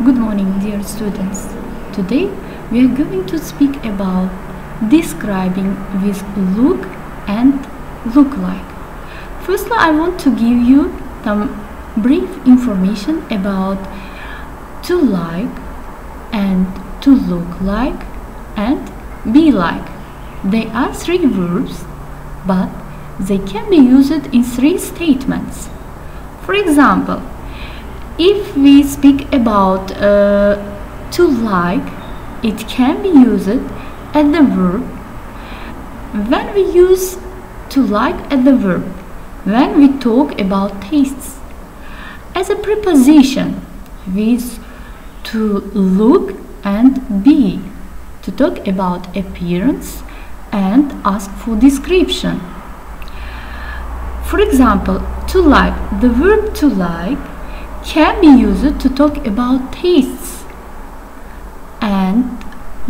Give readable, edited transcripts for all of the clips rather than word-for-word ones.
Good morning, dear students. Today we are going to speak about describing with look and look like. Firstly, I want to give you some brief information about to like and to look like and be like. They are three verbs, but they can be used in three statements. For example, if we speak about to like, it can be used as the verb when we use to like as the verb when we talk about tastes, as a preposition with to look and be, to talk about appearance and ask for description. For example, to like, the verb to like can be used to talk about tastes. And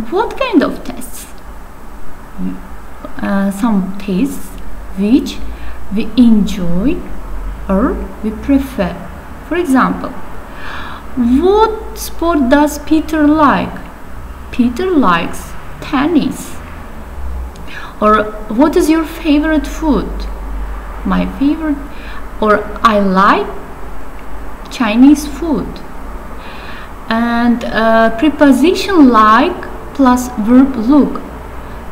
what kind of tastes? Some tastes which we enjoy or we prefer. For example, what sport does Peter like? Peter likes tennis. Or what is your favorite food? My favorite, or I like Chinese food. And preposition like plus verb look.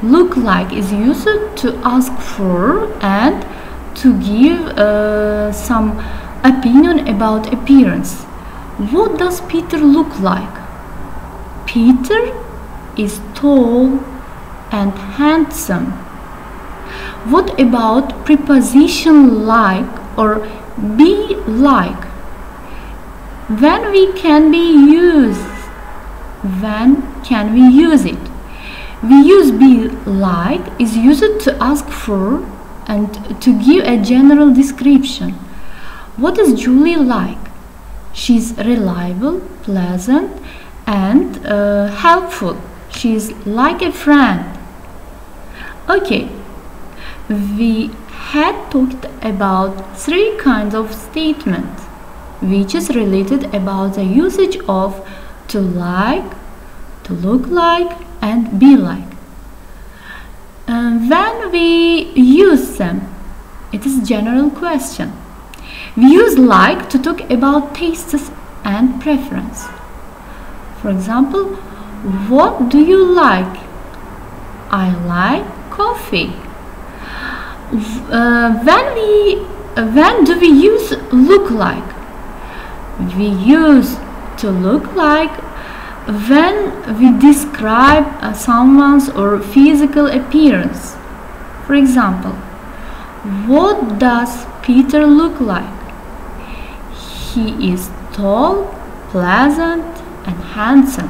Look like is used to ask for and to give some opinion about appearance. What does Peter look like? Peter is tall and handsome. What about preposition like or be like? When can we use it? We use be like is used to ask for and to give a general description. What is Julie like? She's reliable, pleasant, and helpful. She's like a friend. Okay, we had talked about three kinds of statements which is related about the usage of to like, to look like, and be like. When we use them, it is a general question. We use like to talk about tastes and preference. For example, what do you like? I like coffee. When do we use look like? We use to look like when we describe someone's or physical appearance. For example, what does Peter look like? He is tall, pleasant, and handsome.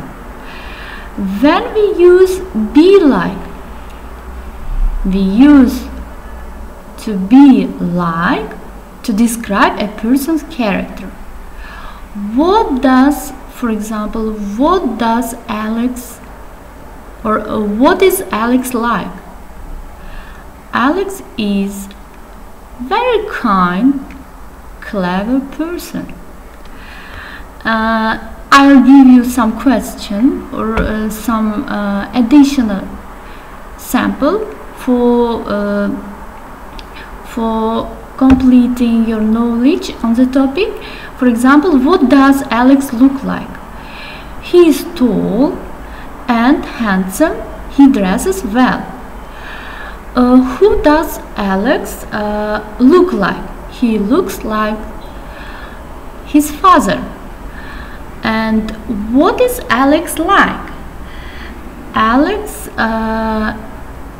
When we use be like, we use to be like to describe a person's character. What does, for example, what does Alex or what is Alex like? Alex is very kind, clever person. I'll give you some question or some additional sample for completing your knowledge on the topic. For example, what does Alex look like? He is tall and handsome. He dresses well. Who does Alex look like? He looks like his father. And what is Alex like?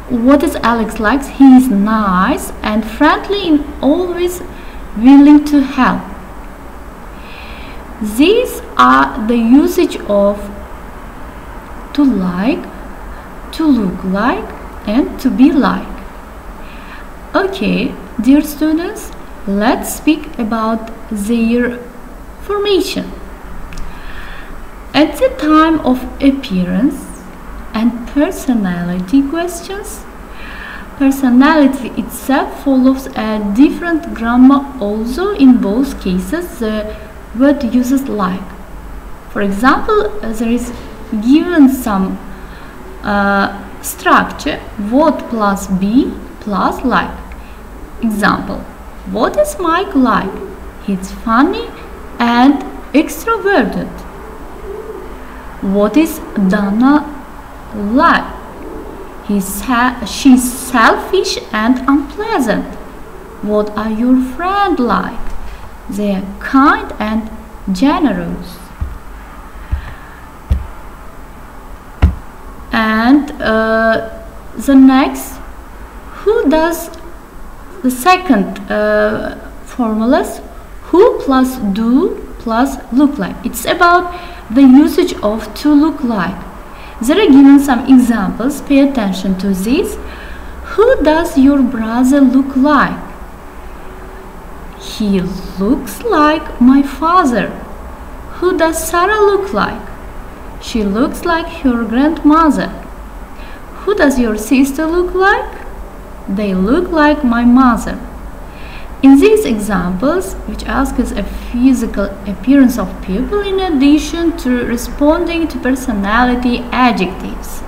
What is Alex like? He is nice and friendly and always willing to help. These are the usage of to like, to look like, and to be like. Okay, dear students, let's speak about their formation. At the time of appearance and personality questions, personality itself follows a different grammar, although in both cases the word uses like. For example, there is given some structure, what plus be plus like. Example, what is Mike like? He's funny and extroverted. What is Dana like? She's selfish and unpleasant. What are your friends like? They are kind and generous. And the next, who does the second formulas, who plus do plus look like. It's about the usage of to look like. There are given some examples, pay attention to this. Who does your brother look like? He looks like my father. Who does Sarah look like? She looks like her grandmother. Who does your sister look like? They look like my mother. In these examples, which ask us a physical appearance of people in addition to responding to personality adjectives,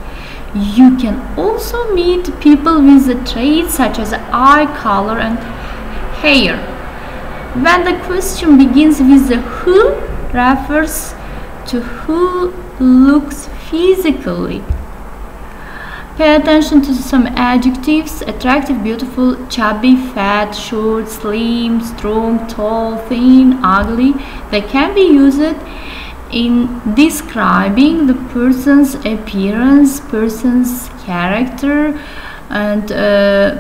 you can also meet people with the traits such as eye color and hair. When the question begins with the who, refers to who looks physically. Pay attention to some adjectives: attractive, beautiful, chubby, fat, short, slim, strong, tall, thin, ugly. They can be used in describing the person's appearance, person's character, and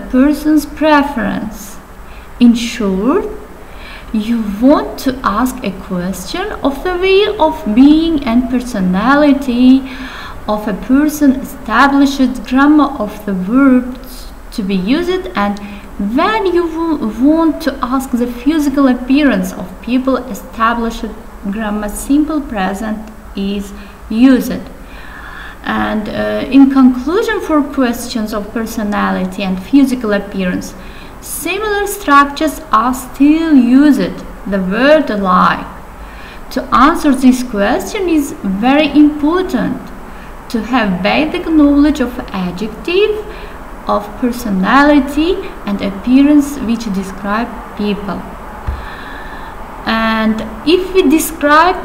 person's preference. In short, you want to ask a question of the way of being and personality of a person, established grammar of the verbs to be used, and when you want to ask the physical appearance of people, established grammar simple present is used. And in conclusion, for questions of personality and physical appearance, similar structures are still used. The word like. To answer this question is very important to have basic knowledge of adjective, of personality and appearance which describe people. And if we describe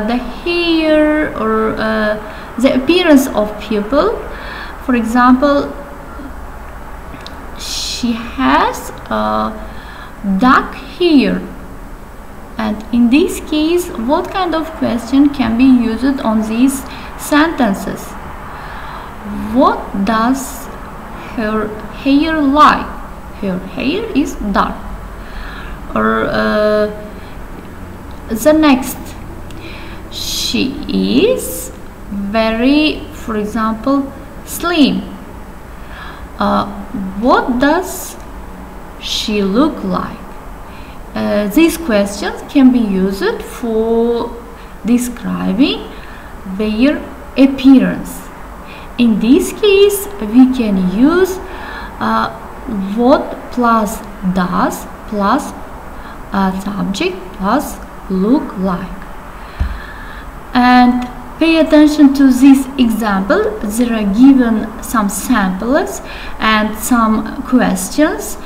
the hair or the appearance of people, for example, she has dark hair, and in this case, what kind of question can be used on these sentences? What does her hair like? Her hair is dark. Or the next, she is very, for example, slim. What does she look like? These questions can be used for describing their appearance. In this case, we can use what plus does plus subject plus look like. And pay attention to this example. There are given some samples and some questions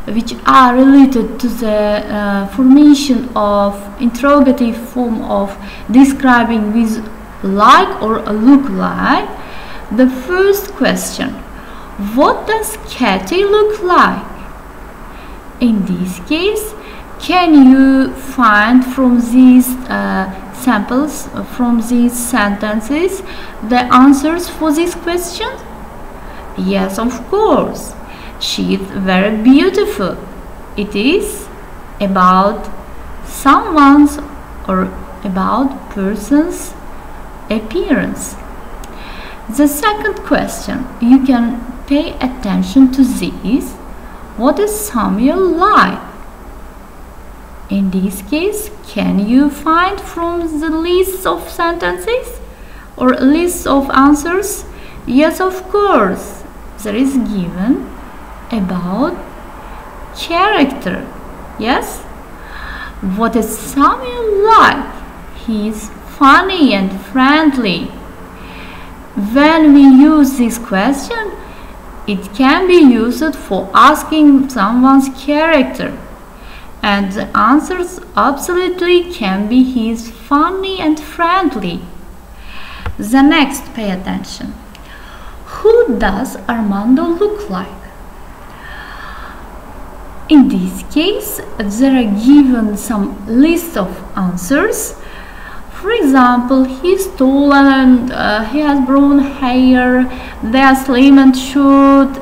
which are related to the formation of interrogative form of describing with like or look like. The first question: what does Katie look like? In this case, can you find from these samples, from these sentences, the answers for this question? Yes, of course. She is very beautiful. It is about someone's or about person's appearance. The second question, you can pay attention to this. What is Samuel like? In this case, can you find from the list of sentences or list of answers? Yes, of course. There is given about character. Yes? What is Samuel like? He is funny and friendly. When we use this question, it can be used for asking someone's character, and the answers absolutely can be he's funny and friendly. The next, pay attention. Who does Armando look like? In this case, there are given some list of answers. For example, he's tall and he has brown hair, they are slim and short,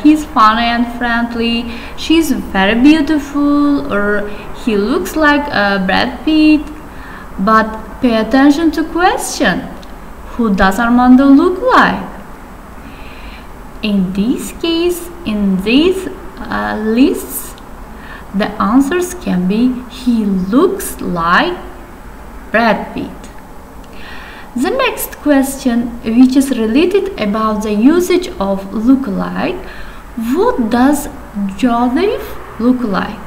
he's funny and friendly, she's very beautiful, or he looks like Brad Pitt. But pay attention to question. Who does Armando look like? In this case, in these lists, the answers can be he looks like Brad Pitt. The next question, which is related about the usage of look-alike, what does Joseph look like?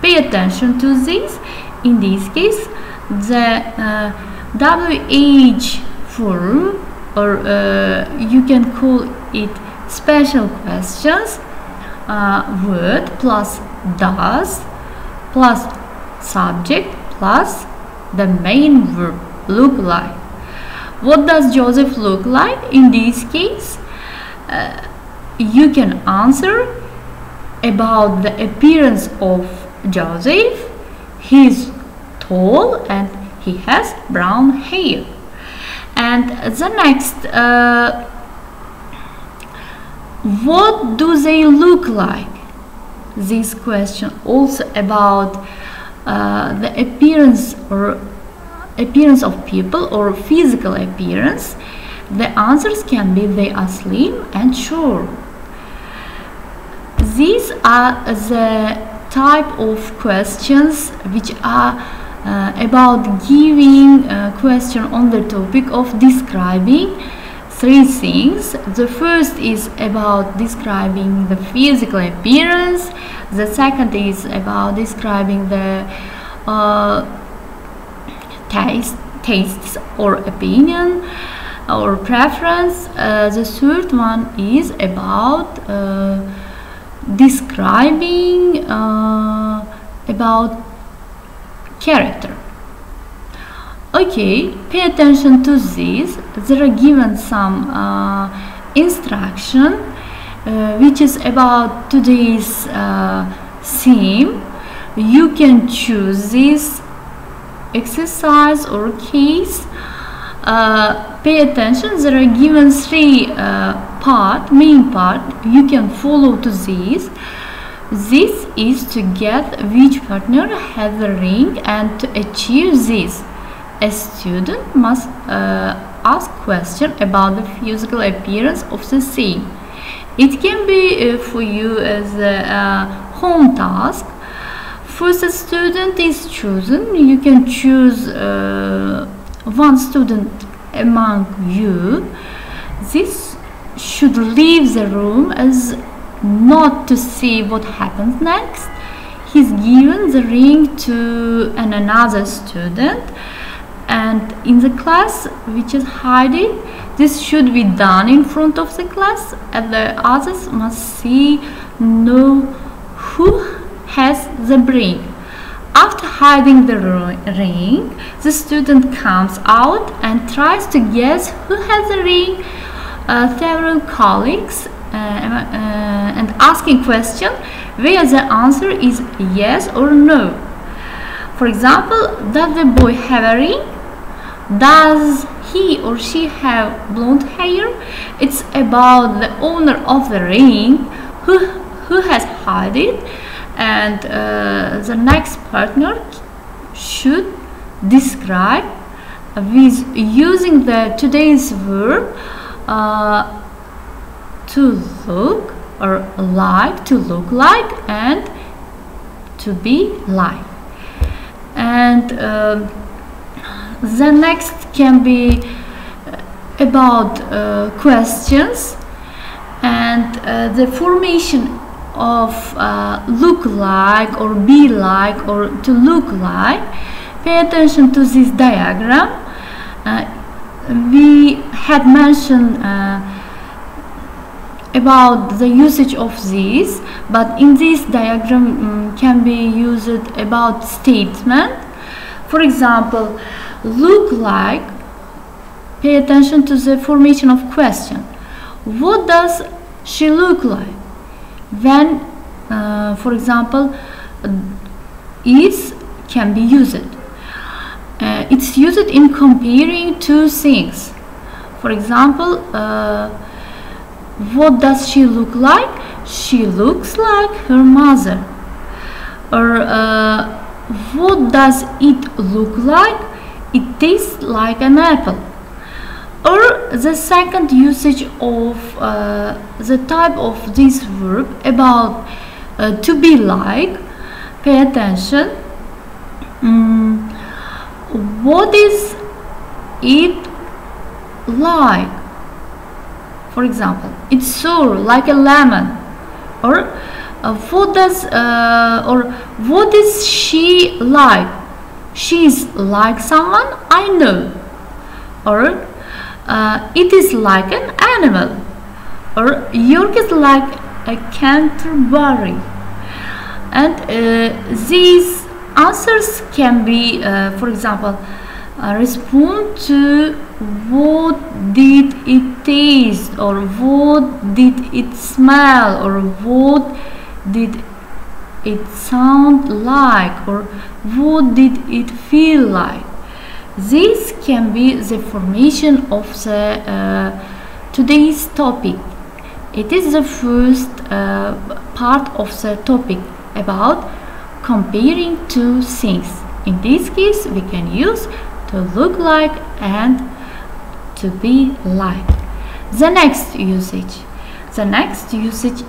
Pay attention to this. In this case, the WH form, or you can call it special questions, word plus does plus subject plus the main verb look like. What does Joseph look like? In this case, you can answer about the appearance of Joseph. He is tall and he has brown hair. And the next, what do they look like? This question also about the appearance or appearance of people or physical appearance. The answers can be they are slim and short. These are the type of questions which are about giving a question on the topic of describing three things. The first is about describing the physical appearance. The second is about describing the tastes or opinion or preference. The third one is about describing about character. Okay, pay attention to this. There are given some instruction which is about today's theme. You can choose this exercise or case. Pay attention, there are given three main part. You can follow to this. This is to get which partner has the ring, and to achieve this, a student must ask question about the physical appearance of the same. It can be for you as a home task. First, a student is chosen. You can choose one student among you. This should leave the room as not to see what happens next. He's given the ring to another student, and in the class which is hiding, this should be done in front of the class, and the others must know who has the ring. After hiding the ring, the student comes out and tries to guess who has the ring. Several colleagues and asking question where the answer is yes or no. For example, does the boy have a ring? Does he or she have blonde hair? It's about the owner of the ring who has hid it, and the next partner should describe with using the today's verb to look or like, to look like, and to be like. And the next can be about questions and the formation of look like or be like or to look like. Pay attention to this diagram. we had mentioned about the usage of these, but in this diagram can be used about statement. For example, look like, pay attention to the formation of question. What does she look like? When, for example, is can be used. It's used in comparing two things. For example, what does she look like? She looks like her mother. Or what does it look like? It tastes like an apple. Or the second usage of the type of this verb about to be like, pay attention. What is it like? For example, it's sour like a lemon. Or what is she like? She is like someone I know. Or it is like an animal. Or York is like a Canterbury. And these answers can be, for example, respond to what did it taste, or what did it smell, or what did it sound like, or what did it feel like. This can be the formation of the today's topic. It is the first part of the topic about comparing two things. In this case, we can use to look like and to be like. The next usage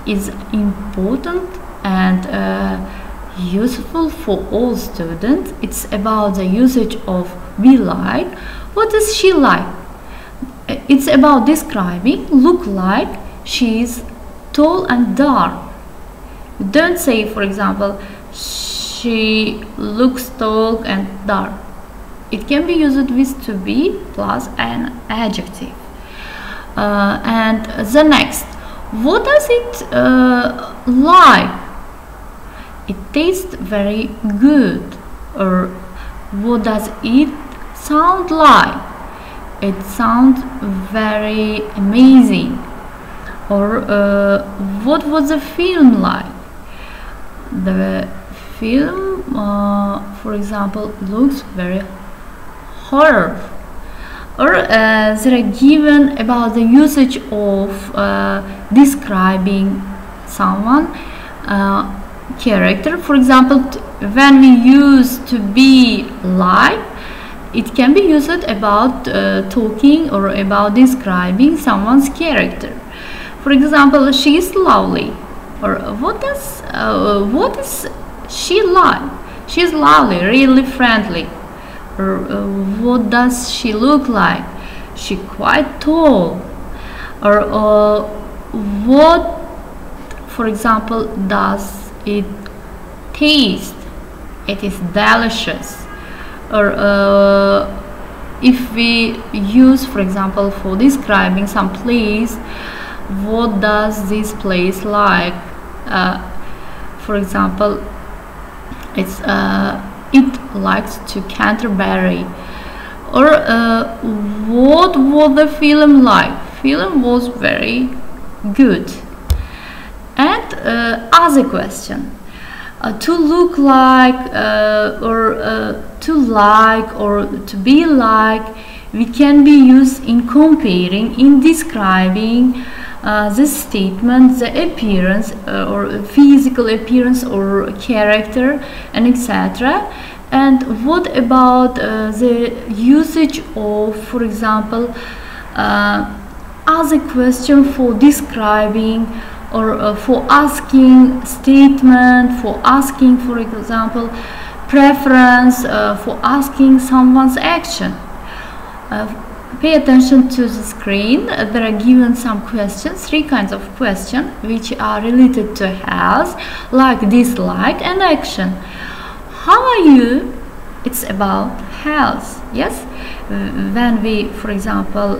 is important and useful for all students. It's about the usage of be like. What is she like? It's about describing look like. She is tall and dark. Don't say, for example, she looks tall and dark. It can be used with to be plus an adjective. And the next, what does it like? It tastes very good. Or what does it sound like? It sounds very amazing. Or what was the film like? The film, for example, looks very horror. Or they are given about the usage of describing someone character. For example, when we use to be like, it can be used about talking or about describing someone's character. For example, she is lovely. Or what is she like? She is lovely, really friendly. Or what does she look like? She quite tall. Or what, for example, does it taste? It is delicious. Or if we use, for example, for describing some place, what does this place like? For example, it's it likes to Canterbury. Or what was the film like? Film was very good. And other question, to look like or to like or to be like, we can be used in comparing, in describing the statement, the appearance or physical appearance or character, and etc. And what about the usage of, for example, other question for describing or for asking statement, for asking, for example, preference, for asking someone's action. Pay attention to the screen. There are given some questions, 3 kinds of questions which are related to health, like, dislike, and action. How are you? it's about health. Yes, when we, for example,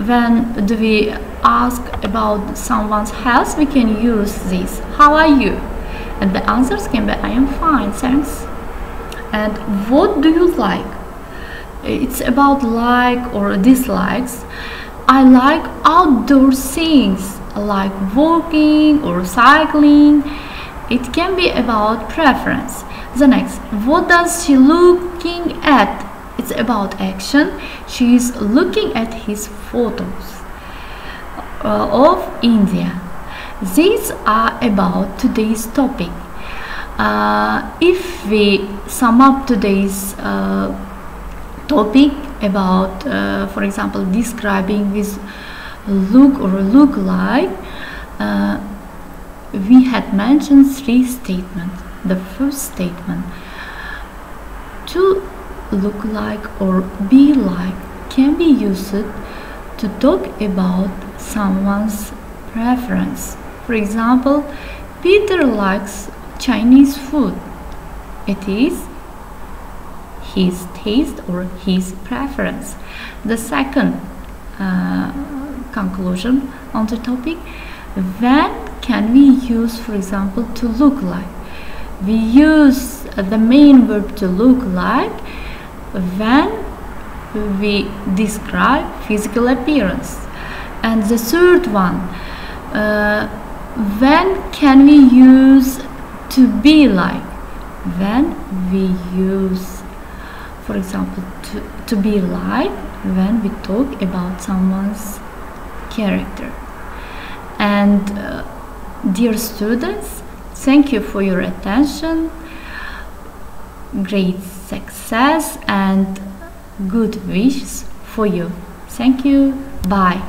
when do we ask about someone's health, we can use this, how are you? And the answers can be, I am fine, thanks. And what do you like? It's about like or dislikes. I like outdoor things like walking or cycling. It can be about preference. The next, what does she looking at? It's about action. She is looking at his photos of India. These are about today's topic. If we sum up today's topic about, for example, describing with look or look like, we had mentioned 3 statements. The first statement, to look like or be like, can be used to talk about someone's preference. For example, Peter likes Chinese food. It is his taste or his preference. The second conclusion on the topic, when can we use, for example, to look like? We use the main verb to look like when we describe physical appearance. And the third one, when can we use to be like? When we use, for example, to be like when we talk about someone's character. And dear students, thank you for your attention, great success and good wishes for you. Thank you, bye.